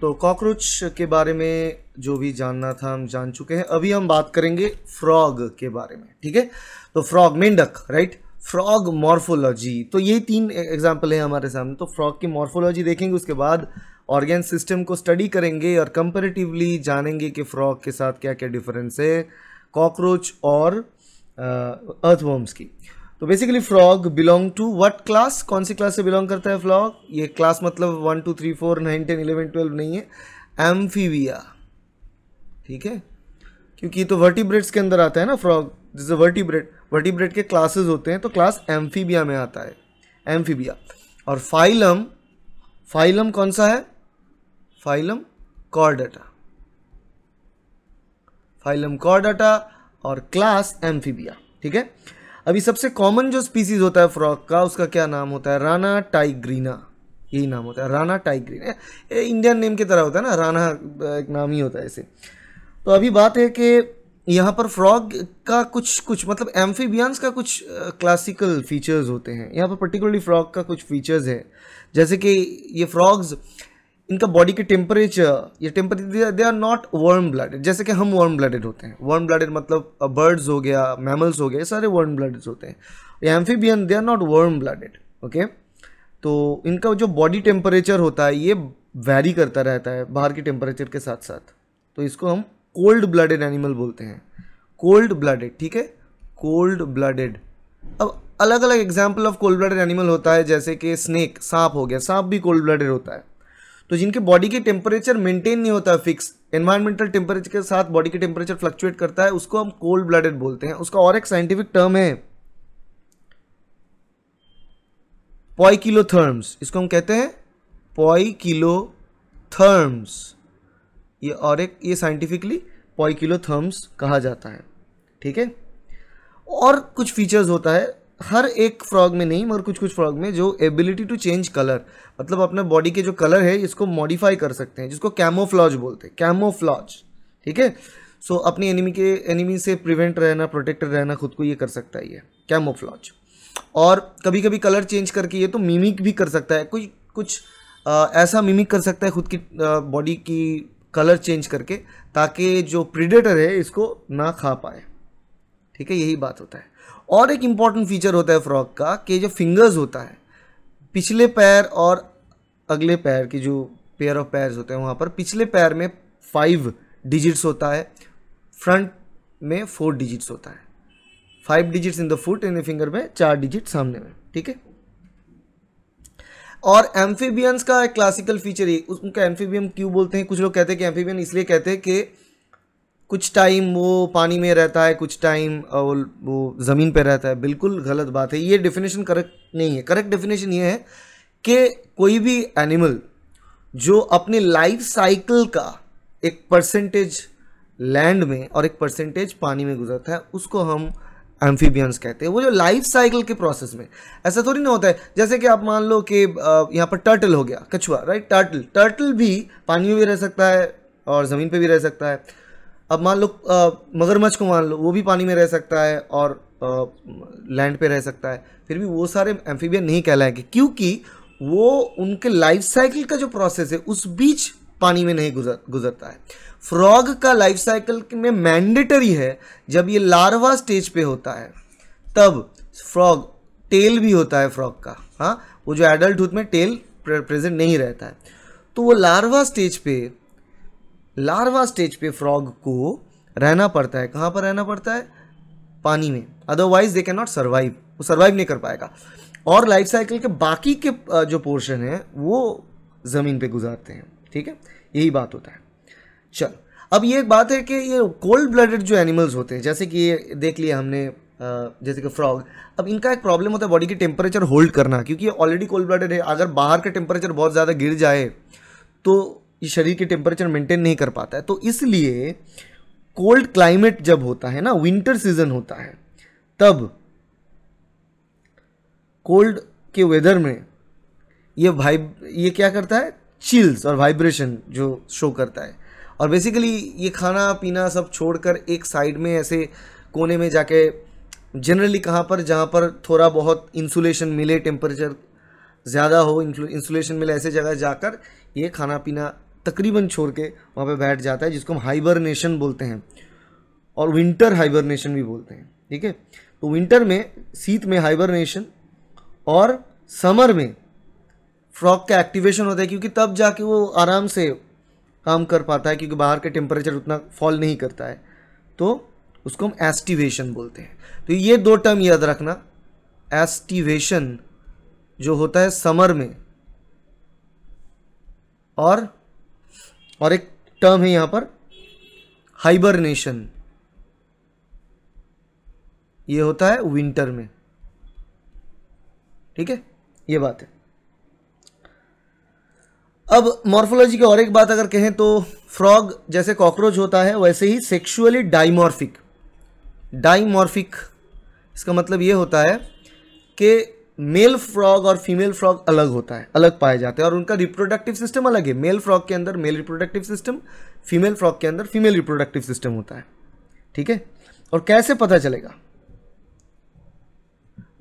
तो कॉकरोच के बारे में जो भी जानना था हम जान चुके हैं। अभी हम बात करेंगे फ्रॉग के बारे में, ठीक है। तो फ्रॉग, मेंढक, राइट। फ्रॉग मॉर्फोलॉजी, तो ये 3 एग्जाम्पल है हमारे सामने। तो फ्रॉग की मॉर्फोलॉजी देखेंगे, उसके बाद ऑर्गेन सिस्टम को स्टडी करेंगे और कंपैरेटिवली जानेंगे कि फ्रॉग के साथ क्या क्या डिफरेंस है कॉकरोच और अर्थवर्म्स की। तो basically frog belong to what class, कौन सी क्लास से बिलोंग करता है फ्रॉग? ये क्लास मतलब 1 2 3 4 9 10 11 12 नहीं है, एम्फीबिया, ठीक है, क्योंकि ये तो वर्टिब्रेट्स के अंदर आता है ना फ्रॉग। जैसे वर्टिब्रेट के क्लासेस होते हैं, तो क्लास एम्फीबिया में आता है, एम्फीबिया। और फाइलम कौन सा है? फाइलम कॉर्डाटा और क्लास एम्फीबिया, ठीक है। अभी सबसे कॉमन जो स्पीसीज होता है फ्रॉग का, उसका क्या नाम होता है? राना टाइग्रीना, यही नाम होता है, राना टाइग्रीना। इंडियन नेम की तरह होता है ना, राना एक नाम ही होता है इसे। तो अभी बात है कि यहाँ पर फ्रॉग का कुछ मतलब एम्फीबियंस का कुछ क्लासिकल फीचर्स होते हैं। यहाँ पर पर्टिकुलरली फ्रॉग का कुछ फीचर्स है, जैसे कि ये फ्रॉग्स, इनका बॉडी के टेम्परेचर, ये temperature they are not warm blooded, जैसे कि हम वार्म ब्लडेड होते हैं। वार्म ब्लडेड मतलब बर्ड्स हो गया, मैमल्स हो गए, ये सारे वार्म ब्लडेड होते हैं। ये amphibian they are not warm blooded, okay. तो इनका जो बॉडी टेम्परेचर होता है ये वैरी करता रहता है बाहर के टेम्परेचर के साथ साथ, तो इसको हम कोल्ड ब्लडेड एनिमल बोलते हैं, कोल्ड ब्लडेड, ठीक है, कोल्ड ब्लडेड। अब अलग अलग example of cold blooded animal होता है, जैसे कि स्नेक, सांप हो गया, सांप भी कोल्ड ब्लडेड होता है। तो जिनके बॉडी के टेम्परेचर मेंटेन नहीं होता फिक्स, एनवायरमेंटल टेम्परेचर के साथ बॉडी के टेम्परेचर फ्लक्चुएट करता है, उसको हम कोल्ड ब्लडेड बोलते हैं। उसका और एक साइंटिफिक टर्म है पॉइकिलोथर्म्स, इसको हम कहते हैं पॉइकिलोथर्म्स। ये और एक, ये साइंटिफिकली पॉइकिलोथर्म्स कहा जाता है, ठीक है। और कुछ फीचर्स होता है हर एक फ्रॉग में, नहीं मगर कुछ कुछ फ्रॉग में, जो एबिलिटी टू चेंज कलर, मतलब अपने बॉडी के जो कलर है इसको मॉडिफाई कर सकते हैं, जिसको कैमोफ्लॉज बोलते हैं, कैमोफ्लॉज, ठीक है। सो अपनी एनिमी से प्रिवेंट रहना, प्रोटेक्टेड रहना, खुद को ये कर सकता है, ये कैमोफ्लॉज। और कभी कभी कलर चेंज करके ये तो मिमिक भी कर सकता है, कुछ ऐसा मिमिक कर सकता है खुद की बॉडी की कलर चेंज करके, ताकि जो प्रीडेटर है इसको ना खा पाए, ठीक है, यही बात होता है। और एक इंपॉर्टेंट फीचर होता है फ्रॉग का कि जो फिंगर्स होता है, पिछले पैर और अगले पैर की जो पेयर ऑफ पैर्स होते हैं, वहाँ पर पिछले पैर में 5 डिजिट्स होता है, फ्रंट में 4 डिजिट्स होता है। 5 digits in the foot, in the finger में 4 डिजिट सामने में, ठीक है। और एम्फीबियंस का एक क्लासिकल फीचर है, उनका एम्फीबियन क्यों बोलते हैं? कुछ लोग कहते हैं कि एम्फीबियन इसलिए कहते हैं कि कुछ टाइम वो पानी में रहता है, कुछ टाइम वो ज़मीन पे रहता है। बिल्कुल गलत बात है, ये डेफिनेशन करेक्ट नहीं है। करेक्ट डेफिनेशन ये है कि कोई भी एनिमल जो अपने लाइफ साइकिल का एक परसेंटेज लैंड में और एक परसेंटेज पानी में गुजरता है, उसको हम एम्फीबियंस कहते हैं। वो जो लाइफ साइकिल के प्रोसेस में, ऐसा थोड़ी ना होता है, जैसे कि आप मान लो कि यहाँ पर टर्टल हो गया, कछुआ, राइट, टर्टल भी पानी में भी रह सकता है और ज़मीन पे भी रह सकता है। अब मान लो मगरमच्छ को मान लो, वो भी पानी में रह सकता है और लैंड पे रह सकता है, फिर भी वो सारे एम्फीबियन नहीं कहलाएंगे, क्योंकि वो उनके लाइफ साइकिल का जो प्रोसेस है उस बीच पानी में नहीं गुजरता है। फ्रॉग का लाइफ साइकिल में मैंडेटरी है, जब ये लार्वा स्टेज पे होता है तब फ्रॉग, टेल भी होता है फ्रॉग का, हाँ, वो जो एडल्टहुड में टेल प्रेजेंट नहीं रहता है, तो वो लार्वा स्टेज पे फ्रॉग को रहना पड़ता है। कहाँ पर रहना पड़ता है? पानी में, otherwise they can not survive, वो सर्वाइव नहीं कर पाएगा। और लाइफ साइकिल के बाकी के जो पोर्शन है वो ज़मीन पे गुजारते हैं, ठीक है, यही बात होता है। चलो, अब ये एक बात है कि ये कोल्ड ब्लडेड जो एनिमल्स होते हैं, जैसे कि ये देख लिया हमने, जैसे कि फ्रॉग, अब इनका एक प्रॉब्लम होता है बॉडी की टेम्परेचर होल्ड करना, क्योंकि ये ऑलरेडी कोल्ड ब्लडेड है। अगर बाहर का टेम्परेचर बहुत ज़्यादा गिर जाए तो ये शरीर के टेम्परेचर मेंटेन नहीं कर पाता है। तो इसलिए कोल्ड क्लाइमेट जब होता है ना, विंटर सीजन होता है, तब कोल्ड के वेदर में ये क्या करता है? चिल्स और वाइब्रेशन जो शो करता है, और बेसिकली ये खाना पीना सब छोड़कर एक साइड में ऐसे कोने में जाके, जनरली कहाँ पर, जहाँ पर थोड़ा बहुत इंसुलेशन मिले, टेम्परेचर ज़्यादा हो, इंसुलेशन मिले, ऐसे जगह जाकर ये खाना पीना तकरीबन छोड़ के वहाँ पे बैठ जाता है, जिसको हम हाइबरनेशन बोलते हैं और विंटर हाइबरनेशन भी बोलते हैं। ठीक है, तो विंटर में, शीत में हाइबरनेशन और समर में फ्रॉग का एक्टिवेशन होता है, क्योंकि तब जाके वो आराम से काम कर पाता है, क्योंकि बाहर के टेम्परेचर उतना फॉल नहीं करता है, तो उसको हम एस्टिवेशन बोलते हैं। तो ये 2 टर्म याद रखना, एस्टिवेशन जो होता है समर में, और एक टर्म है यहाँ पर हाइबरनेशन, ये होता है विंटर में। ठीक है, ये बात है। अब मॉर्फोलॉजी की और एक बात अगर कहें तो फ्रॉग जैसे कॉकरोच होता है वैसे ही सेक्सुअली डाइमॉर्फिक। डाइमॉर्फिक इसका मतलब ये होता है कि मेल फ्रॉग और फीमेल फ्रॉग अलग होता है, अलग पाए जाते हैं और उनका रिप्रोडक्टिव सिस्टम अलग है। मेल फ्रॉग के अंदर male reproductive system, female frog के अंदर फीमेल रिप्रोडक्टिव सिस्टम होता है। ठीक है, और कैसे पता चलेगा?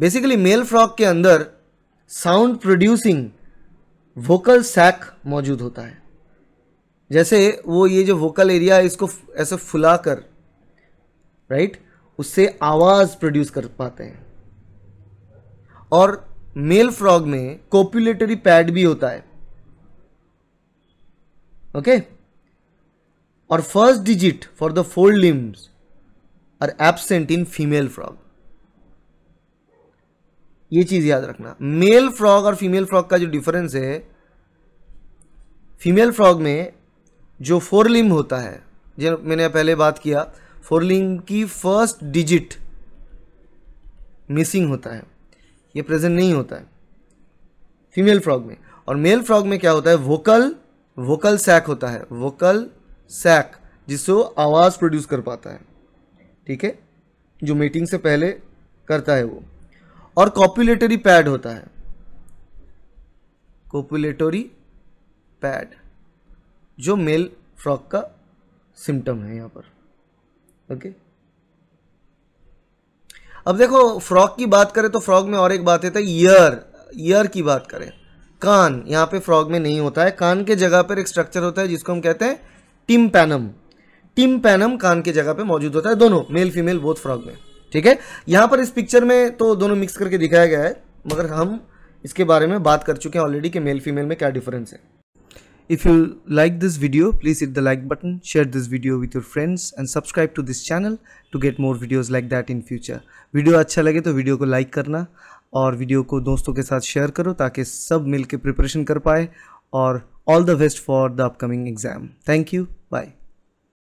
बेसिकली मेल फ्रॉग के अंदर साउंड प्रोड्यूसिंग वोकल सैक मौजूद होता है। जैसे वो ये जो वोकल एरिया है इसको ऐसे फुलाकर, राइट, उससे आवाज प्रोड्यूस कर पाते हैं। और मेल फ्रॉग में कोपुलेटरी पैड भी होता है। ओके, और first digit for the fore limbs are absent in female frog. ये चीज याद रखना। मेल फ्रॉग और फीमेल फ्रॉग का जो डिफरेंस है, फीमेल फ्रॉग में जो फोर लिम्ब होता है, जो मैंने पहले बात किया, फोर लिम्ब की फर्स्ट डिजिट मिसिंग होता है, ये प्रेजेंट नहीं होता है फीमेल फ्रॉग में। और मेल फ्रॉग में क्या होता है? वोकल सैक होता है, वोकल सैक, जिससे वो आवाज़ प्रोड्यूस कर पाता है। ठीक है, जो मीटिंग से पहले करता है वो। और कॉपुलेटरी पैड होता है, कॉपुलेटरी पैड, जो मेल फ्रॉग का सिम्टम है यहाँ पर। ओके, अब देखो फ्रॉग की बात करें तो फ्रॉग में और एक बात है, ईयर की बात करें, कान यहाँ पे फ्रॉग में नहीं होता है। कान के जगह पर एक स्ट्रक्चर होता है जिसको हम कहते हैं टिम्पैनम। टिम्पैनम कान के जगह पे मौजूद होता है, दोनों मेल फीमेल बोथ फ्रॉग में। ठीक है, यहाँ पर इस पिक्चर में तो दोनों मिक्स करके दिखाया गया है, मगर हम इसके बारे में बात कर चुके हैं ऑलरेडी कि मेल फीमेल में क्या डिफरेंस है। If you like this video, please hit the like button, share this video with your friends and subscribe to this channel to get more videos like that in future. Video अच्छा लगे तो video को like करना और video को दोस्तों के साथ शेयर करो ताकि सब मिलके प्रिपरेशन कर पाए। और all the best for the upcoming exam. Thank you, bye.